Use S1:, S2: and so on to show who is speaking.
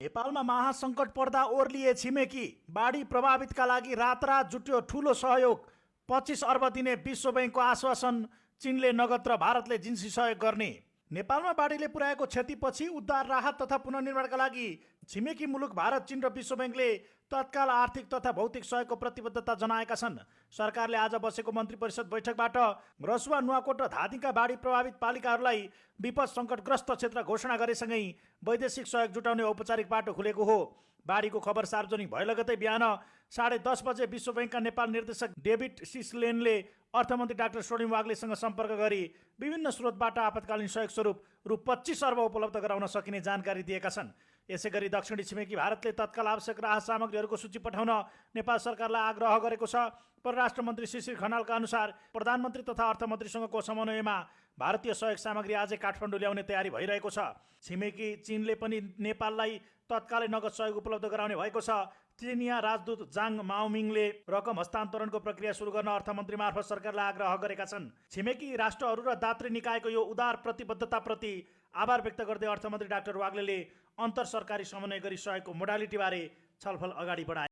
S1: नेपालमा महासङ्कट पर्दा ओर्लिए छिमेकी बाढी प्रभावितका लागि रातरात जुट्यो ठूलो सहयोग। 25 अर्ब दिने विश्व बैंकको आश्वासन। चीनले नगद र भारतले जिन्सी सहयोग गर्ने। नेपालमा बाढीले पुर्याएको क्षतिपछि उद्धार राहत तथा पुनर्निर्माणका लागि छिमेकी मुलुक भारत, चीन र विश्व बैंकले तत्काल आर्थिक तथा भौतिक सहयोगको प्रतिबद्धता जनाएका छन्। सरकारले आज बसेको मन्त्री परिषद बैठकबाट रसुवा, नुवाकोट र धादिङका बाढी प्रभावित पालिकाहरूलाई विपद सङ्कटग्रस्त क्षेत्र घोषणा गरेसँगै वैदेशिक सहयोग जुटाउने औपचारिक बाटो खुलेको हो। बाढीको खबर सार्वजनिक भए लगतै बिहान 10:30 बजे विश्व बैंकका नेपाल निर्देशक डेभिड सिसलेनले अर्थमन्त्री डाक्टर स्वर्णिम वाग्लेसँग सम्पर्क गरी विभिन्न स्रोतबाट आपतकालीन सहयोग स्वरूप रु 25 अर्ब उपलब्ध गराउन सकिने जानकारी दिएका छन्। यसै गरी दक्षिणी छिमेकी भारतले तत्काल आवश्यक राहत सामग्रीहरूको सूची पठाउन नेपाल सरकारलाई आग्रह गरेको छ। परराष्ट्र मन्त्री शिशिर खनालका अनुसार प्रधानमन्त्री तथा अर्थमन्त्रीसँगको समन्वयमा भारतीय सहयोग सामग्री आजै काठमाडौँ ल्याउने तयारी भइरहेको छ। छिमेकी चीनले पनि नेपाललाई तत्कालै नगद सहयोग उपलब्ध गराउने भएको छ। चिनिया राजदूत जाङ माओमिङले रकम हस्तान्तरणको प्रक्रिया सुरु गर्न अर्थमन्त्री मार्फत सरकारलाई आग्रह गरेका छन्। छिमेकी राष्ट्रहरू र दात्री निकायको यो उदार प्रतिबद्धताप्रति आभार व्यक्त गर्दै अर्थमन्त्री डाक्टर वाग्लेले अन्तर सरकारी समन्वय गरी सहयोगको मोडालिटीबारे छलफल अगाडि बढाए।